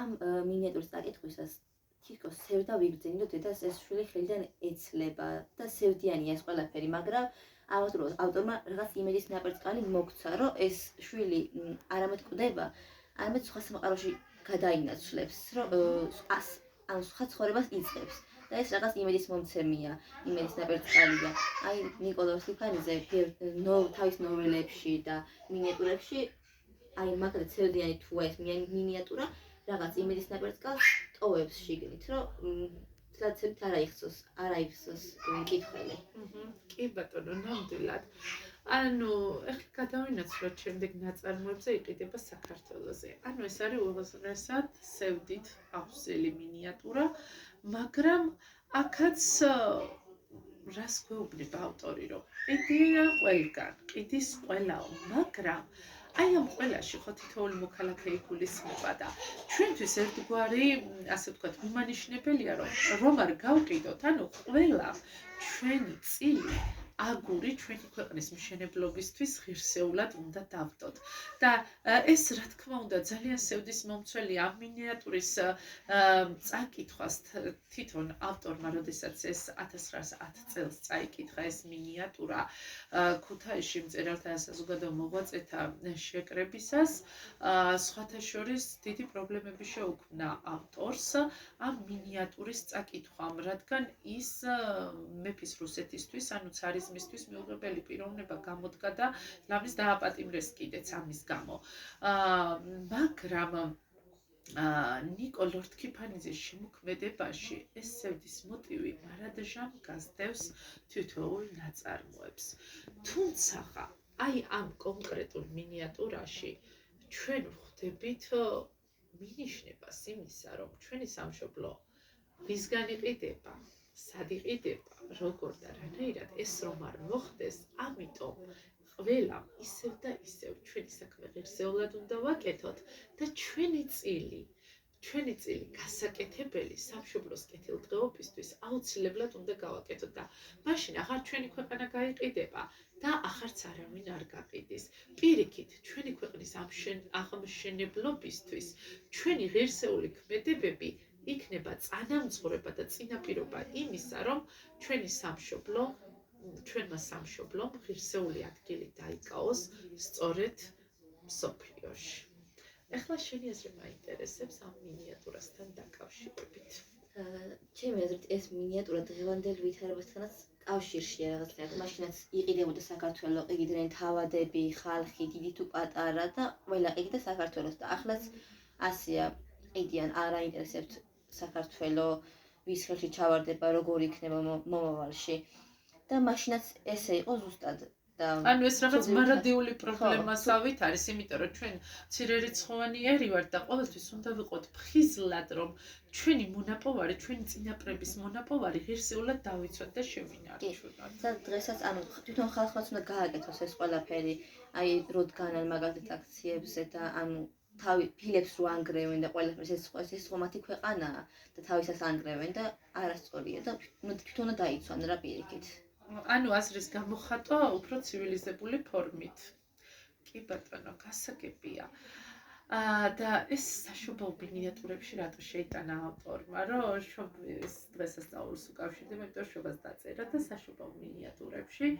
ამ მინიატურის წაკითხვისას თითქოს სევდა ვიგრძინო დედას ეს შვილი ხელიდან ეცლება და სევდიანია ეს ყველაფერი, მაგრამ ავტორს ავტორმა რაღაც იმედის ნაპერწკალი მოგცა, რომ ეს შვილი არამედ კვდება, არამედ სხვა სამყაროში გადაინაცვლებს, რომ ან სხვა ცხოვრებას იწყებს. და ეს რაღაც იმედის მომცემია, იმედის ნაპერწკალია. აი ნიკოლოზ სტიფანიძე თავის ნოველებში და მინიატურებში აი მაგალითად სევდიანი თუ ეს მინიატურა რაღაც იმედის ნაპერწკალს ტოვებს შიგნით, რომ თლაცებით არ აიხსოს მკითხველი. კი ბატონო, ნამდვილად. ანუ ეხლა გადავინაცვლოთ შემდეგ ნაწარმოებზე იყიდება საქართველოზე. ანუ ეს არის უაღრესად სევდით აღსელი მინიატურა, მაგრამ აქაც რას გვეუბნება ავტორი, რომ იდეა ყველგან, ყიდის ყველაო, მაგრამ აი ამ ყველაში ხო თითოეული მოქალაქე იგულისხმება და ჩვენთვის ერთგვარი, ასე ვთქვათ, მიმანიშნებელია, რომ არ გავყიდოთ, ანუ ყველა ჩვენი წილი აგური ჩვენი ქვეყნის მშენებლობისთვის ღირსეულად უნდა დავდოთ. და ეს რა თქმა უნდა ძალიან სევდის მომცველი ამ მინიატურის წაკითხვას თვითონ ავტორმა, როდესაც ეს 1910 წელს წაიკითხა ეს მინიატურა ქუთაისში მწერალთა საზოგადო მოღვაწეთა შეკრებისას, სხვათა შორის დიდი პრობლემები შეუქმნა ავტორს ამ მინიატურის წაკითხვამ, რადგან ის მეფის რუსეთისთვის, ანუ ცარიზმისთვის მიუღებელი პიროვნება გამოდგა და ლამის დააპატიმრეს კიდეც ამის გამო. მაგრამ ნიკო ლორთქიფანიძის შემოქმედებაში ეს სევდის მოტივი მარადჟამ გასდევს თითოეულ ნაწარმოებს. თუმცა აი ამ კონკრეტულ მინიატურაში ჩვენ ვხვდებით მინიშნებას იმისა, რომ ჩვენი სამშობლო ვისგან იყიდება, სად იყიდება, როგორ და რანაირად ეს რომ არ მოხდეს, ამიტომ ყველა ისევ და ისევ ჩვენი საქმე ღირსეულად უნდა ვაკეთოთ და ჩვენი წილი გასაკეთებელი სამშობლოს კეთილდღეობისთვის აუცილებლად უნდა გავაკეთოთ და მაშინ აღარ ჩვენი ქვეყანა გაიყიდება და აღარც არავინ არ გაყიდის. პირიქით, ჩვენი ქვეყნის აღმშენებლობისთვის ჩვენი ღირსეული ქმედებები იქნება წანამძღვრება და წინაპირობა იმისა, რომ ჩვენმა სამშობლომ ღირსეული ადგილი დაიკავოს სწორედ მსოფლიოში. ეხლა შენი აზრი მაინტერესებს ამ მინიატურასთან დაკავშირებით. ჩემი აზრით ეს მინიატურა დღევანდელ ვითარებასთანაც კავშირშია რაღაცნაირად. მაშინაც იყიდებოდა საქართველო, იყიდნენ თავადები, ხალხი, დიდი თუ პატარა და ყველა იყიდა საქართველოს და ახლაც ასეა, ყიდიან, არ აინტერესებთ საქართველო, ვის ხელში ჩავარდება, როგორ იქნება მომავალში. და მაშინაც ესე იყო ზუსტად. ანუ ეს რაღაც მარადიული პრობლემასავით არის, იმიტომ რომ ჩვენ მცირერიცხოვანი ერი ვართ და ყოველთვის უნდა ვიყოთ ფხიზლად, რომ ჩვენი მონაპოვარი, ჩვენი წინაპრების მონაპოვარი ღირსეულად დავიცვათ და შევინარჩუნოთ. და დღესაც ანუ თვითონ ხალხმაც უნდა გააკეთოს ეს ყველაფერი, აი როდგანან მაგალითად აქციებზე და ანუ თავი ფილებს რო ანგრევენ და ყველაფერს ეს ხომათი ქვეყანაა და თავისას ანგრევენ და არასწორია და თვითონ დაიცვან რა პირიქით. ანუ აზრის გამოხატვა უფრო ცივილიზებული ფორმით. კი ბატონო, გასაგებია. და ეს საშობაო მინიატურებში რატო შეიტანა ავტორმა, რომ შობის დღესასწაულს უკავშირდება, იმიტომ რომ შობას დაწერა და საშობაო მინიატურებში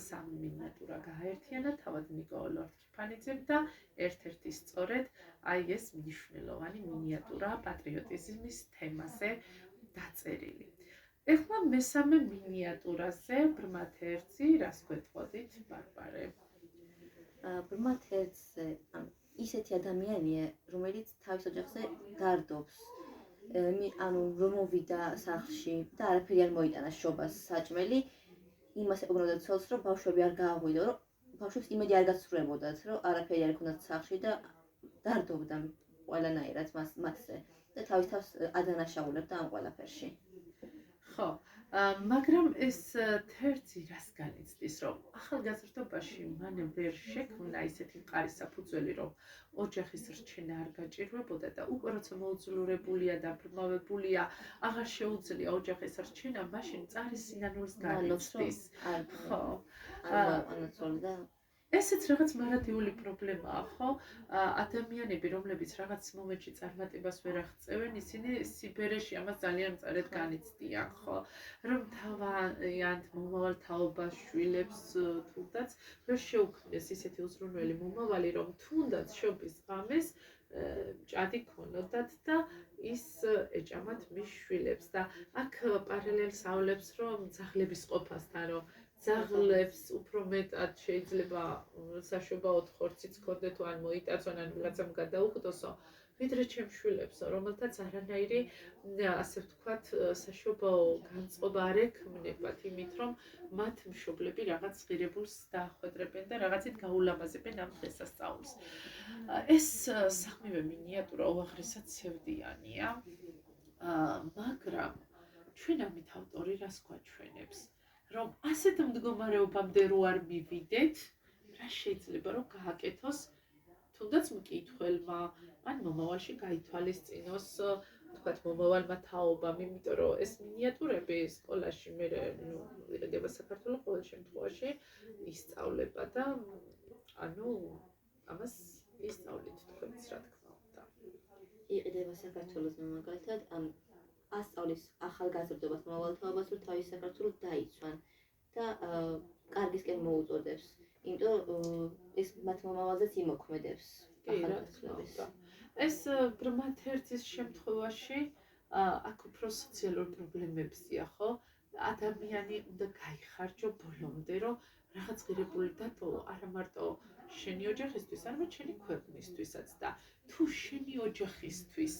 სამი მინიატურა გააერთიანა თავად ნიკო ლორთქიფანიძემ და ერთ-ერთი სწორედ აი ეს მნიშვნელოვანი მინიატურა პატრიოტიზმის თემაზე დაწერილი. ეხლა მესამე მინიატურაზე ბრმათ ერთზე რას გვეტყოდით, ბარბარე? ბრმათ ერთზე ისეთი ადამიანია, რომელიც თავის ოჯახზე დარდობს. ანუ რომ მოვიდა სახლში და არაფერი არ მოიტანა შობას საჭმელი, იმას ეუბნებოდა ცოლს, რომ ბავშვები არ გააღვიდო, რომ ბავშვებს იმედი არ გასწრებოდათ, რომ არაფერი არ იქონდათ სახლში და დარდობდა ყველანაირად მათზე და თავის თავს ადანაშაულებდა ამ ყველაფერში. ხო, მაგრამ ეს თერთი რას განიცდის, რომ ახალგაზრდობაში მან ვერ შექმნა ისეთი მყარი საფუძველი, რომ ოჯახის რჩენა არ გაჭირვებოდა და უკვე როცა მოუძლურებულია და ბრმავებულია, აღარ შეუძლია ოჯახის რჩენა, მაშინ წარის სინანულს განიცდის. ხო. ესეც რაღაც მარადიული პრობლემაა, ხო? ადამიანები, რომლებიც რაღაც მომენტში წარმატებას ვერ აღწევენ, ისინი სიბერეში ამას ძალიან მწარედ განიცდიან, ხო? რომ თავიანთ მომავალ თაობას, შვილებს თუნდაც ვერ შეუქმნეს ისეთი უზრუნველი მომავალი, რომ თუნდაც შობის ღამეს ჭადი ქონოდათ და ის ეჭამათ მის შვილებს და აქ პარალელსავლებს რომ ძაღლების ყოფასთან რომ ძაღლებს უფრო მეტად შეიძლება საშობაოდ ხორციც ქონდეთ თუ ან მოიტაცონ ან ვიღაცამ გადაუხდოსო ვიდრე ჩემს შვილებსო რომელთაც არანაირი ასე ვთქვათ საშობაო განწყობა არ ექმნებათ იმით რომ მათ მშობლები რაღაც ღირებულს დაახვედრებენ და რაღაცით გაულამაზებენ ამ დღესასწაულს ეს საქმე მინიატურა უაღრესად სევდიანია მაგრამ ჩვენ ამით ავტორი რას გვაჩვენებს რომ ასეთ მდგომარეობამდე რო არ მივიდეთ, რა შეიძლება რომ გააკეთოს თუნდაც მკითხველმა, ან მომავალში გაითვალისწინოს, თქვათ მომავალმა თაობამ, იმიტომ რომ ეს მინიატურები სკოლაში მე ვიყიდება საქართველოს ყოველ შემთხვევაში ისწავლება და ანუ ამას ისწავლით თქვენც რა თქმა უნდა. იყიდება საქართველოს მაგალითად ასწავლის ახალგაზრდობას მომავალ თაობას რომ თავის საქართველოს დაიცვან და კარგისკენ მოუწოდებს. იმიტომ ეს მათ მომავალზეც იმოქმედებს ახალგაზრდებს. ეს ბრმად ერთის შემთხვევაში აქ უფრო სოციალურ პრობლემებზია, ხო? ადამიანი უნდა გაიხარჯო ბოლომდე, რომ რაღაც ღირებული დატოვო, არა მარტო შენი ოჯახისთვის, არამედ შენი ქვეყნისთვისაც და თუ შენი ოჯახისთვის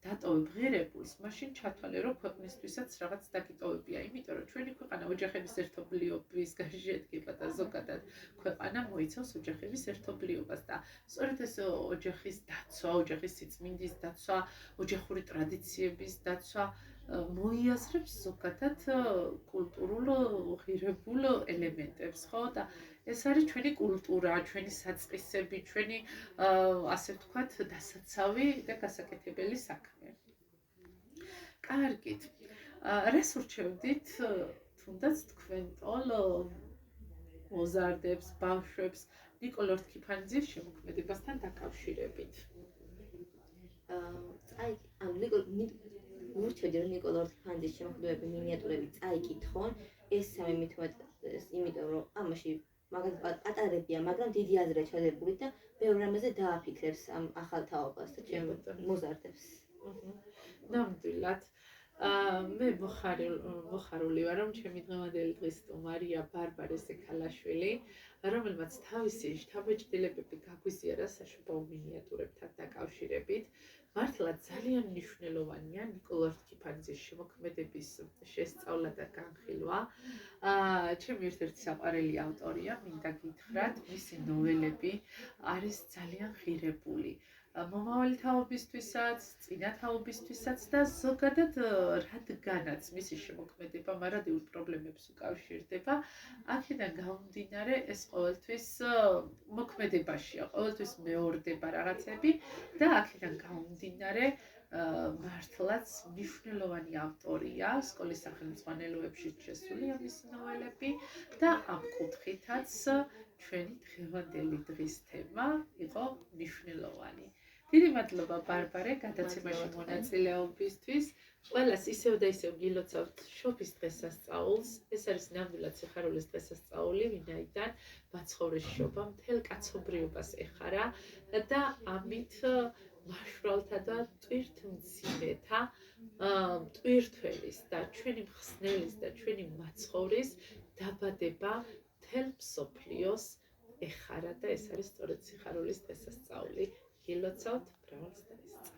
დატოვებ ღირებულს, მაშინ ჩათვალე, რომ ქვეყნისთვისაც რაღაც დაგიტოვებია, იმიტომ რომ ჩვენი ქვეყანა ოჯახების ერთობლიობის შედგება და ზოგადად ქვეყანა მოიცავს ოჯახების ერთობლიობას და სწორედ ეს ოჯახის დაცვა, ოჯახის სიწმინდის დაცვა, ოჯახური ტრადიციების დაცვა მოიაზრებს ზოგადად კულტურულ ღირებულ ელემენტებს, ხო? და ეს არის ჩვენი კულტურა, ჩვენი საწყისები, ჩვენი ასე ვთქვათ, დასაცავი და გასაკეთებელი საქმე. კარგით. რას ურჩევდით თუნდაც თქვენ ტოლ მოზარდებს, ბავშვებს ნიკოლოზ კიფანძის შემოქმედებასთან დაკავშირებით? ურჩევდი რომ ნიკოლოზ კიფანძის შემოქმედებები მინიატურები წაიკითხონ, ეს სამი იმიტომ რომ ამაში მაგალითად პატარებია, მაგრამ დიდი აზრია ჩადებული და ბევრ რამეზე დააფიქრებს ამ ახალ თაობას და ჩემ მოზარდებს. ნამდვილად. მე მოხარული ვარ, რომ ჩემი დღევანდელი დღის სტუმარია ბარბარე სექალაშვილი, რომელმაც თავისი შთაბეჭდილებები გაგვიზიარა საშობაო მინიატურებთან დაკავშირებით. მართლა ძალიან მნიშვნელოვანია ნიკოლოზ კიფანძის შემოქმედების შესწავლა და განხილვა. ჩემი ერთ-ერთი საყვარელი ავტორია, მინდა გითხრათ, მისი ნოველები არის ძალიან ღირებული. მომავალი თაობისთვისაც, წინა თაობისთვისაც და ზოგადად რადგანაც მისი შემოქმედება მარადიულ პრობლემებს უკავშირდება, აქედან გამომდინარე ეს ყოველთვის მოქმედებაშია, ყოველთვის მეორდება რაღაცები და აქედან გამომდინარე მართლაც მნიშვნელოვანი ავტორია, სკოლის სახელმძღვანელოებში შესული მისი ნოველები და ამ კუთხითაც ჩვენი დღევანდელი დღის თემა იყო მნიშვნელოვანი. დიდი მადლობა ბარბარე გადაცემაში მონაწილეობისთვის. ყველას ისევ და ისევ გილოცავთ შობის დღესასწაულს. ეს არის ნამდვილად სიხარულის დღესასწაული, ვინაიდან მაცხოვრის შობა მთელ კაცობრიობას ეხარა და ამით მაშვრალთა და ტვირთმციმეთა, ტვირთველის და ჩვენი მხსნელის და ჩვენი მაცხოვრის დაბადება მთელ მსოფლიოს ეხარა და ეს არის სწორედ სიხარულის დღესასწაული. გილოცავთ მრავალს და ეს